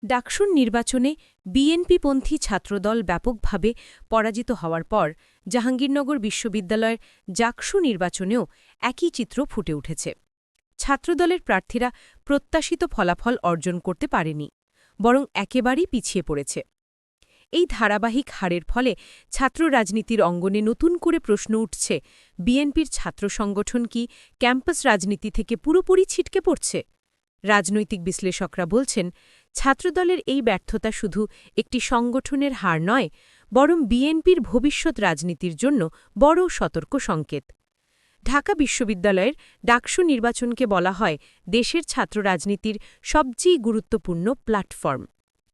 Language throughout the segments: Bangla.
ডাকসুর নির্বাচনে বিএনপিপন্থী ছাত্রদল ব্যাপকভাবে পরাজিত হওয়ার পর জাহাঙ্গীরনগর বিশ্ববিদ্যালয়ের জাকসু নির্বাচনেও একই চিত্র ফুটে উঠেছে। ছাত্রদলের প্রার্থীরা প্রত্যাশিত ফলাফল অর্জন করতে পারেনি, বরং একেবারেই পিছিয়ে পড়েছে। এই ধারাবাহিক হারের ফলে ছাত্র রাজনীতির অঙ্গনে নতুন করে প্রশ্ন উঠছে, বিএনপির ছাত্র সংগঠন কি ক্যাম্পাস রাজনীতি থেকে পুরোপুরি ছিটকে পড়ছে? রাজনৈতিক বিশ্লেষকরা বলছেন, ছাত্রদলের এই ব্যর্থতা শুধু একটি সংগঠনের হার নয়, বরং বিএনপির ভবিষ্যৎ রাজনীতির জন্য বড় সতর্ক সংকেত। ঢাকা বিশ্ববিদ্যালয়ের ডাকসু নির্বাচনকে বলা হয় দেশের ছাত্র রাজনীতির সবচেয়ে গুরুত্বপূর্ণ প্ল্যাটফর্ম।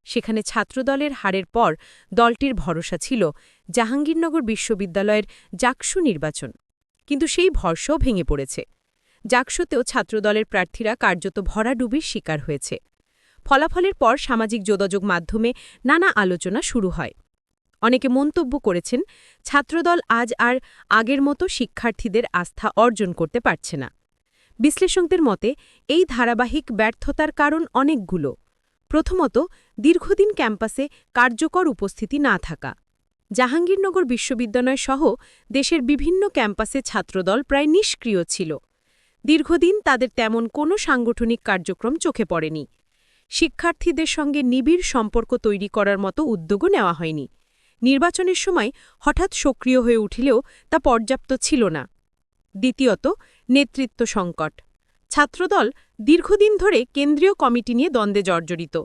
সেখানে ছাত্রদলের হারের পর দলটির ভরসা ছিল জাহাঙ্গীরনগর বিশ্ববিদ্যালয়ের জাকসু নির্বাচন, কিন্তু সেই ভরসাও ভেঙে পড়েছে। জাকসুতেও ছাত্রদলের প্রার্থীরা কার্যত ভরাডুবির শিকার হয়েছে। ফলাফলের পর সামাজিক যোগাযোগ মাধ্যমে নানা আলোচনা শুরু হয়। অনেকে মন্তব্য করেছেন, ছাত্রদল আজ আর আগের মতো শিক্ষার্থীদের আস্থা অর্জন করতে পারছে না। বিশ্লেষকদের মতে এই ধারাবাহিক ব্যর্থতার কারণ অনেকগুলো। প্রথমত, দীর্ঘদিন ক্যাম্পাসে কার্যকর উপস্থিতি না থাকা। জাহাঙ্গীরনগর বিশ্ববিদ্যালয় সহ দেশের বিভিন্ন ক্যাম্পাসে ছাত্রদল প্রায় নিষ্ক্রিয় ছিল। দীর্ঘদিন তাদের তেমন কোনো সাংগঠনিক কার্যক্রম চোখে পড়েনি। শিক্ষার্থীদের সঙ্গে নিবিড় সম্পর্ক তৈরি করার মতো উদ্যোগও নেওয়া হয়নি। নির্বাচনের সময় হঠাৎ সক্রিয় হয়ে উঠলেও তা পর্যাপ্ত ছিল না। দ্বিতীয়ত, নেতৃত্ব সংকট। ছাত্রদল দীর্ঘদিন ধরে কেন্দ্রীয় কমিটি নিয়ে দ্বন্দ্বে জর্জরিত।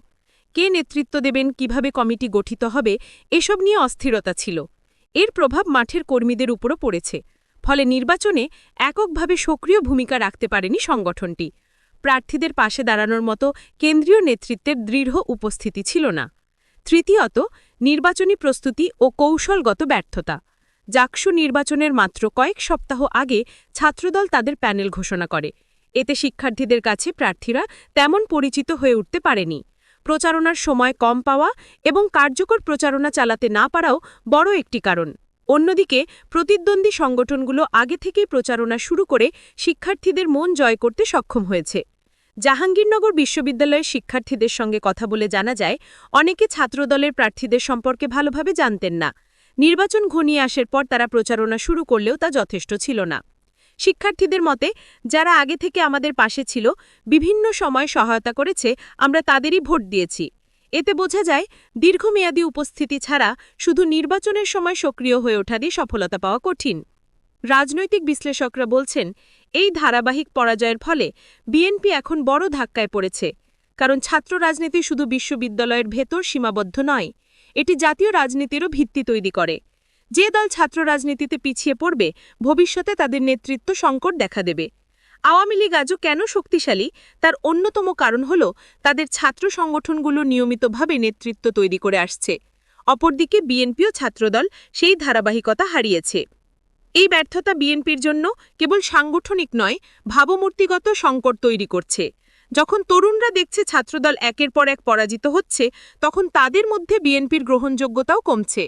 কে নেতৃত্ব দেবেন, কিভাবে কমিটি গঠিত হবে, এসব নিয়ে অস্থিরতা ছিল। এর প্রভাব মাঠের কর্মীদের উপরও পড়েছে। ফলে নির্বাচনে এককভাবে সক্রিয় ভূমিকা রাখতে পারেনি সংগঠনটি। প্রার্থীদের পাশে দাঁড়ানোর মতো কেন্দ্রীয় নেতৃত্বের দৃঢ় উপস্থিতি ছিল না। তৃতীয়ত, নির্বাচনী প্রস্তুতি ও কৌশলগত ব্যর্থতা। জাকসু নির্বাচনের মাত্র কয়েক সপ্তাহ আগে ছাত্রদল তাদের প্যানেল ঘোষণা করে। এতে শিক্ষার্থীদের কাছে প্রার্থীরা তেমন পরিচিত হয়ে উঠতে পারেনি। প্রচারণার সময় কম পাওয়া এবং কার্যকর প্রচারণা চালাতে না পারাও বড় একটি কারণ। অন্যদিকে প্রতিদ্বন্দ্বী সংগঠনগুলো আগে থেকেই প্রচারণা শুরু করে শিক্ষার্থীদের মন জয় করতে সক্ষম হয়েছে। জাহাঙ্গীরনগর বিশ্ববিদ্যালয়ের শিক্ষার্থীদের সঙ্গে কথা বলে জানা যায়, অনেকে ছাত্রদলের প্রার্থীদের সম্পর্কে ভালোভাবে জানতেন না। নির্বাচন ঘনিয়ে আসার পর তারা প্রচারণা শুরু করলেও তা যথেষ্ট ছিল না। শিক্ষার্থীদের মতে, যারা আগে থেকে আমাদের পাশে ছিল, বিভিন্ন সময় সহায়তা করেছে, আমরা তাদেরই ভোট দিয়েছি। এতে বোঝা যায়, দীর্ঘমেয়াদী উপস্থিতি ছাড়া শুধু নির্বাচনের সময় সক্রিয় হয়ে ওঠা দিয়ে সফলতা পাওয়া কঠিন। রাজনৈতিক বিশ্লেষকরা বলছেন, এই ধারাবাহিক পরাজয়ের ফলে বিএনপি এখন বড় ধাক্কায় পড়েছে। কারণ ছাত্র রাজনীতি শুধু বিশ্ববিদ্যালয়ের ভেতর সীমাবদ্ধ নয়, এটি জাতীয় রাজনীতিরও ভিত্তি তৈরি করে। যে দল ছাত্র রাজনীতিতে পিছিয়ে পড়বে, ভবিষ্যতে তাদের নেতৃত্ব সংকট দেখা দেবে। আওয়ামী লীগ আজও কেন শক্তিশালী, তার অন্যতম কারণ হল তাদের ছাত্র সংগঠনগুলো নিয়মিতভাবে নেতৃত্ব তৈরি করে আসছে। অপরদিকে বিএনপিও ছাত্রদল সেই ধারাবাহিকতা হারিয়েছে। এই ব্যর্থতা বিএনপির জন্য কেবল সাংগঠনিক নয়, ভাবমূর্তিগত সংকট তৈরি করছে। যখন তরুণরা দেখছে ছাত্রদল একের পর এক পরাজিত হচ্ছে, তখন তাদের মধ্যে বিএনপির গ্রহণযোগ্যতাও কমছে।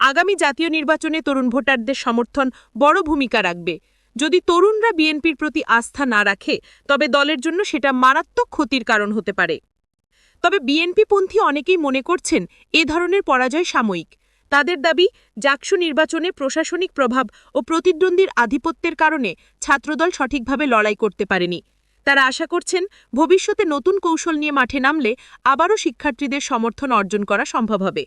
আগামী জাতীয় নির্বাচনে তরুণ ভোটারদের সমর্থন বড় ভূমিকা রাখবে। যদি তরুণরা বিএনপির প্রতি আস্থা না রাখে, তবে দলের জন্য সেটা মারাত্মক ক্ষতির কারণ হতে পারে। তবে বিএনপিপন্থী অনেকেই মনে করছেন, এ ধরনের পরাজয় সাময়িক। তাদের দাবি, জাকসু নির্বাচনে প্রশাসনিক প্রভাব ও প্রতিদ্বন্দ্বীর আধিপত্যের কারণে ছাত্রদল সঠিকভাবে লড়াই করতে পারেনি। তারা আশা করছেন, ভবিষ্যতে নতুন কৌশল নিয়ে মাঠে নামলে আবারও শিক্ষার্থীদের সমর্থন অর্জন করা সম্ভব হবে।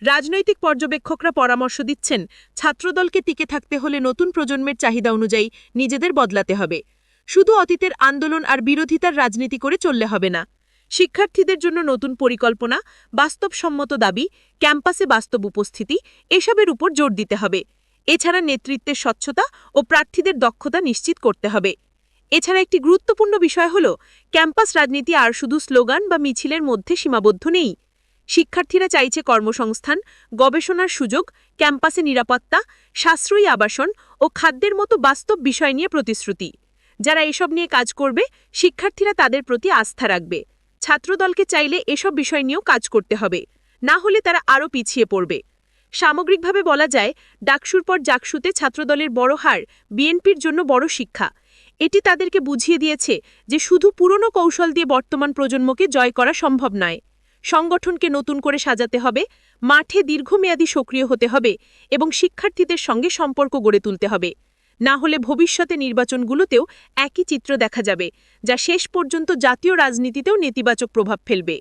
রাজনৈতিক পর্যবেক্ষকরা পরামর্শ দিচ্ছেন, ছাত্রদলকে টিকে থাকতে হলে নতুন প্রজন্মের চাহিদা অনুযায়ী নিজেদের বদলাতে হবে। শুধু অতীতের আন্দোলন আর বিরোধিতার রাজনীতি করে চললে হবে না। শিক্ষার্থীদের জন্য নতুন পরিকল্পনা, বাস্তবসম্মত দাবি, ক্যাম্পাসে বাস্তব উপস্থিতি, এসবের উপর জোর দিতে হবে। এছাড়া নেতৃত্বের স্বচ্ছতা ও প্রার্থীদের দক্ষতা নিশ্চিত করতে হবে। এছাড়া একটি গুরুত্বপূর্ণ বিষয় হল, ক্যাম্পাস রাজনীতি আর শুধু স্লোগান বা মিছিলের মধ্যে সীমাবদ্ধ নেই। শিক্ষার্থীরা চাইছে কর্মসংস্থান, গবেষণার সুযোগ, ক্যাম্পাসে নিরাপত্তা, সাশ্রয়ী আবাসন ও খাদ্যের মতো বাস্তব বিষয় নিয়ে প্রতিশ্রুতি। যারা এসব নিয়ে কাজ করবে, শিক্ষার্থীরা তাদের প্রতি আস্থা রাখবে। ছাত্রদলকে চাইলে এসব বিষয় নিয়েও কাজ করতে হবে, না হলে তারা আরও পিছিয়ে পড়বে। সামগ্রিকভাবে বলা যায়, ডাকসুর পর জাকসুতে ছাত্রদলের বড় হার বিএনপির জন্য বড় শিক্ষা। এটি তাদেরকে বুঝিয়ে দিয়েছে যে শুধু পুরনো কৌশল দিয়ে বর্তমান প্রজন্মকে জয় করা সম্ভব নয়। সংগঠনকে নতুন করে সাজাতে হবে, মাঠে দীর্ঘমেয়াদী সক্রিয় হতে হবে এবং শিক্ষার্থীদের সঙ্গে সম্পর্ক গড়ে তুলতে হবে। না হলে ভবিষ্যতে নির্বাচনগুলোতেও একই চিত্র দেখা যাবে, যা শেষ পর্যন্ত জাতীয় রাজনীতিতেও নেতিবাচক প্রভাব ফেলবে।